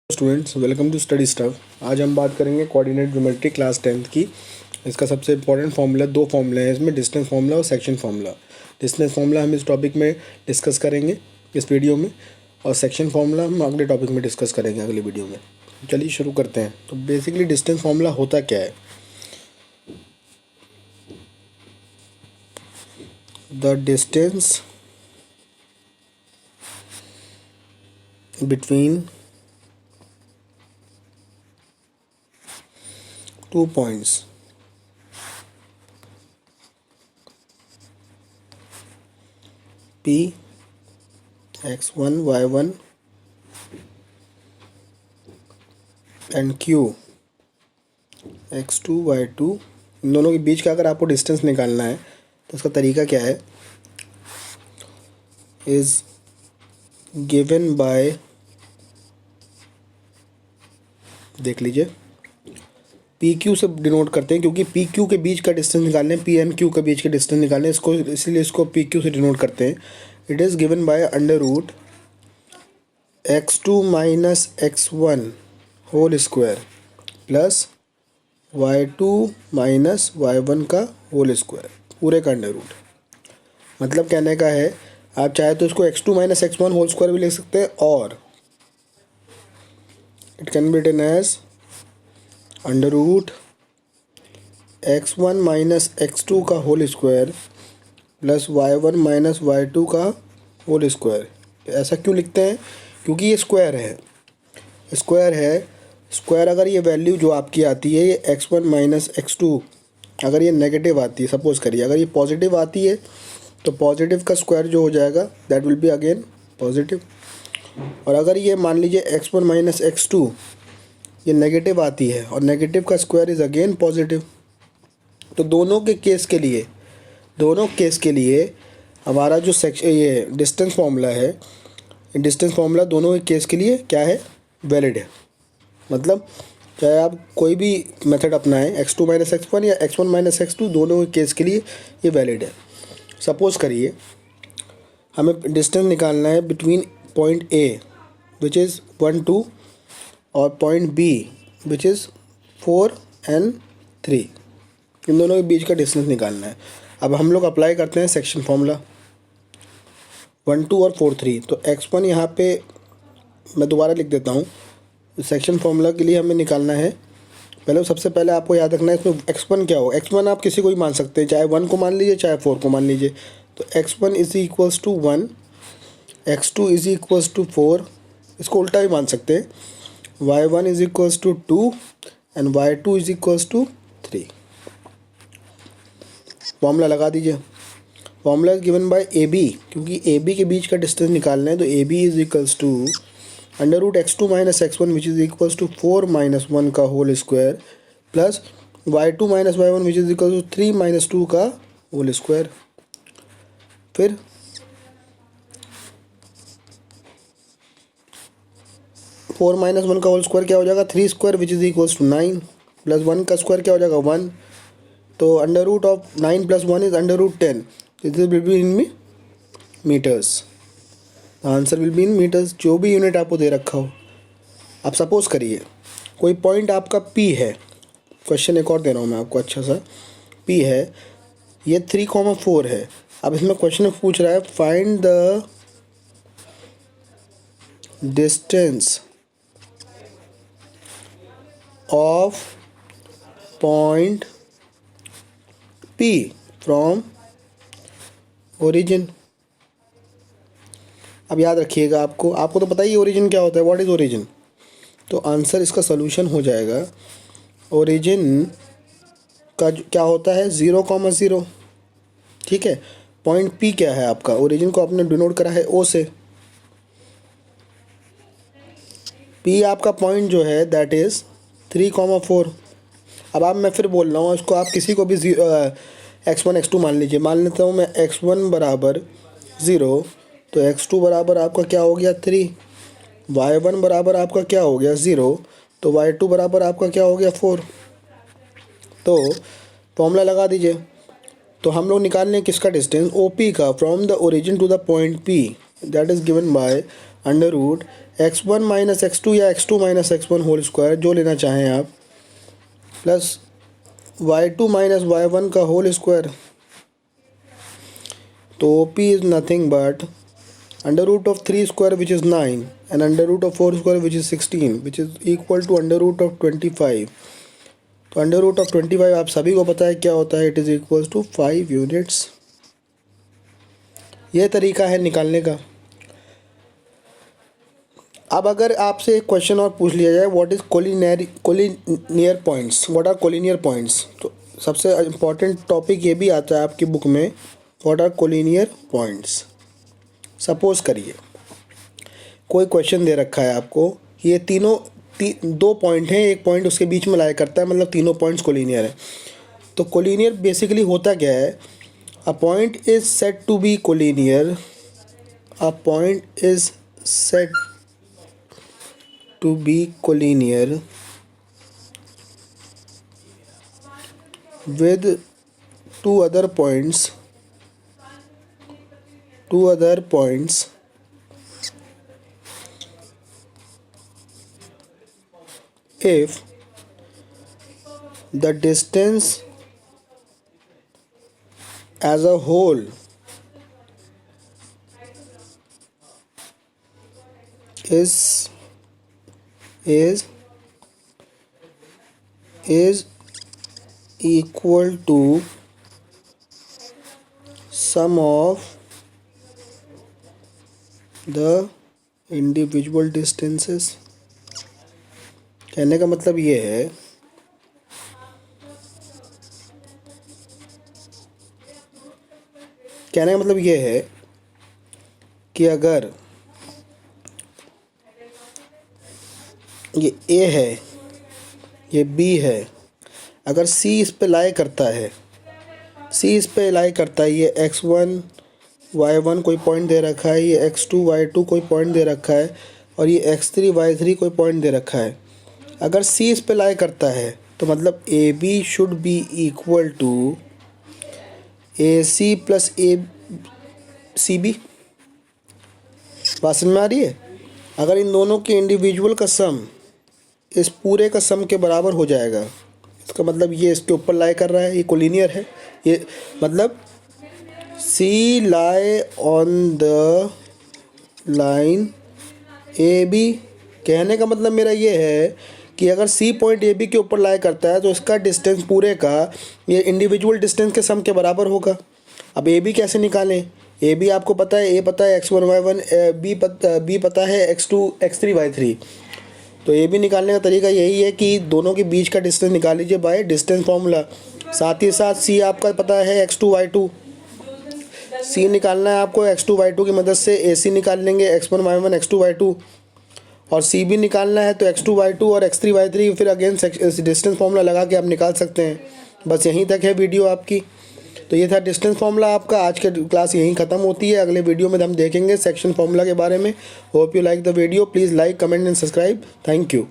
Students, welcome to study stuff. आज हम बात करेंगे कोऑर्डिनेट ज्योमेट्री क्लास 10th की। इसका सबसे इंपॉर्टेंट फार्मूला, दो फार्मूले हैं इसमें, डिस्टेंस फार्मूला और सेक्शन फार्मूला। डिस्टेंस फार्मूला हम इस टॉपिक में डिस्कस करेंगे इस वीडियो में, और सेक्शन फार्मूला हम अगले टॉपिक में डिस्कस करेंगे अगले वीडियो में। चलिए शुरू करते हैं। तो बेसिकली डिस्टेंस फार्मूला होता क्या है? The distance between two points P x1 y1 and Q x2 y2, इन दोनों के बीच का अगर आपको डिस्टेंस निकालना है तो उसका तरीका क्या है? इज गिवन बाय, देख लीजिए, पी क्यू से डिनोट करते हैं, क्योंकि पी क्यू के बीच का डिस्टेंस निकालने, पी एन क्यू के बीच के डिस्टेंस निकालने, इसको इसलिए इसको पी क्यू से डिनोट करते हैं। It is given by under root x2 minus x1 whole square plus y2 minus y1 का होल स्क्वायर, पूरे का अंडर रूट। मतलब कहने का है, आप चाहे तो इसको x2 minus x1 whole square भी लिख सकते हैं, और it can be written as under root x1 minus x2 का whole square plus y1 minus y2 का होल स्क्वायर। ऐसा क्यों लिखते हैं? क्योंकि ये स्क्वायर है, स्क्वायर अगर ये वैल्यू जो आपकी आती है, ये x1 माइनस x2, अगर ये नेगेटिव आती है, सपोज़ करिए अगर ये पॉजिटिव आती है, तो पॉजिटिव का स्क्वायर जो हो जाएगा that will be again positive. और अगर ये मान लीजिए x1 माइनस x2 ये नेगेटिव आती है, और नेगेटिव का स्क्वायर इज़ अगेन पॉजिटिव। तो दोनों केस के लिए हमारा जो ये डिस्टेंस फार्मूला है, डिस्टेंस फार्मूला दोनों के केस के लिए क्या है? वैलिड है। मतलब चाहे आप कोई भी मेथड अपनाएं, x2 माइनस x1 या x1 माइनस x2, दोनों के केस के लिए ये वैलिड है। सपोज़ करिए हमें डिस्टेंस निकालना है between point A which is 1 2 और point B which is 4 and 3, इन दोनों के बीच का डिस्टेंस निकालना है। अब हम लोग अप्लाई करते हैं सेक्शन फार्मूला 1 2 और 4 3। तो x1 यहाँ पे मैं दोबारा लिख देता हूँ। सेक्शन फार्मूला के लिए हमें निकालना है, सबसे पहले आपको याद रखना है इसमें x1 क्या हो। x1 आप किसी को भी मान सकते हैं, चाहे 1 को मान लीजिए चाहे 4 को मान लीजिए। तो x1 is equals to 1, x2 is equals to 4, इसको उल्टा भी मान सकते हैं, y1 is equals to 2 and y2 is equals to 3। Formula लगा दीजिए। Formula is given by A B, क्योंकि ए बी के बीच का डिस्टेंस निकालना है, तो A B is equals to under root x2 minus x1 which is equals to 4 minus 1 का whole square plus y2 minus y1 which is equal to 3 minus 2 का whole square. फिर 4 minus 1 का whole square क्या हो जाएगा? 3 square which is equals to 9 plus 1 का square क्या हो जाएगा? 1। तो under root of 9 plus 1 is under root 10। This will be in meters. Answer will be in meters, जो भी यूनिट आपको दे रखा हो। अब सपोज़ करिए कोई पॉइंट आपका P है, क्वेश्चन एक और दे रहा हूँ मैं आपको अच्छा सा। P है, ये 3,4 है। अब इसमें क्वेश्चन में पूछ रहा है find the distance of point P from origin. अब याद रखिएगा, आपको तो पता ही ओरिजिन क्या होता है, व्हाट इज़ ओरिजिन। तो आंसर इसका सोल्यूशन हो जाएगा, ओरिजिन का क्या होता है? 0,0। ठीक है। पॉइंट P क्या है आपका? ओरिजिन को आपने डिनोट करा है O से। P आपका पॉइंट जो है दैट इज़ 3,4। अब मैं फिर बोल रहा हूँ, इसको आप किसी को भी x1 x2 मान लीजिए। मान लेता हूँ मैं x1 बराबर 0, तो x2 बराबर आपका क्या हो गया? 3। y1 बराबर आपका क्या हो गया? 0। तो y2 बराबर आपका क्या हो गया? 4। तो फॉर्मूला लगा दीजिए। तो हम लोग निकाल लें किसका डिस्टेंस? OP का, from the origin to the point P, that is given by under root x1 minus x2 या x2 minus x1 whole square जो लेना चाहें आप, प्लस y2 माइनस y1 का होल स्क्वायर। तो OP is nothing but under root of 3 square which is 9 and under root of 4 square which is 16 which is equal to under root of 25। तो under root of 25 आप सभी को पता है क्या होता है, it is equal to 5 units. यह तरीका है निकालने का। अब अगर आपसे एक क्वेश्चन और पूछ लिया जाए, what is collinear points, what are collinear points, तो सबसे इम्पॉर्टेंट टॉपिक ये भी आता है आपकी बुक में, what are collinear points. Suppose करिए कोई क्वेश्चन दे रखा है आपको, ये दो पॉइंट हैं, एक पॉइंट उसके बीच में लाया करता है, मतलब तीनों पॉइंट्स कोलिनियर है। तो कोलिनियर बेसिकली होता क्या है, a point is said to be collinear, a point is said to be collinear with two other points if the distance as a whole is equal to sum of the individual distances। कहने का मतलब ये है कि अगर ये A है, ये B है, अगर C इस पे लाई करता है, ये x1 y1 कोई पॉइंट दे रखा है, ये x2 y2 कोई पॉइंट दे रखा है, और ये x3 y3 कोई पॉइंट दे रखा है। अगर C इस पे लाई करता है तो मतलब AB should be equal to AC plus CB। बात समझ में आ रही है? अगर इन दोनों के इंडिविजुअल का सम इस पूरे का सम के बराबर हो जाएगा, इसका मतलब ये इसके ऊपर लाई कर रहा है, ये कोलिनियर है। ये मतलब C lie on the line AB। कहने का मतलब मेरा ये है कि अगर C पॉइंट AB के ऊपर लाई करता है तो इसका डिस्टेंस पूरे का ये इंडिविजुअल डिस्टेंस के सम के बराबर होगा। अब AB कैसे निकालें? AB आपको पता है, A पता है x1 y1, B पता है x2 x3 y3। तो AB निकालने का तरीका यही है कि दोनों के बीच का डिस्टेंस निकाल लीजिए बाय डिस्टेंस फार्मूला। साथ ही साथ C आपका पता है x2 y2, C निकालना है आपको x2 y2 की मदद से AC निकाल लेंगे x1 y1 x2 y2, और CB निकालना है तो x2 y2 और x3 y3 फिर अगेन डिस्टेंस फार्मूला लगा के आप निकाल सकते हैं। बस यहीं तक है वीडियो आपकी। तो ये था डिस्टेंस फार्मूला आपका। आज की क्लास यहीं ख़त्म होती है। अगले वीडियो में हम देखेंगे सेक्शन फार्मूला के बारे में। Hope you like the video. Please like, comment and subscribe. Thank you.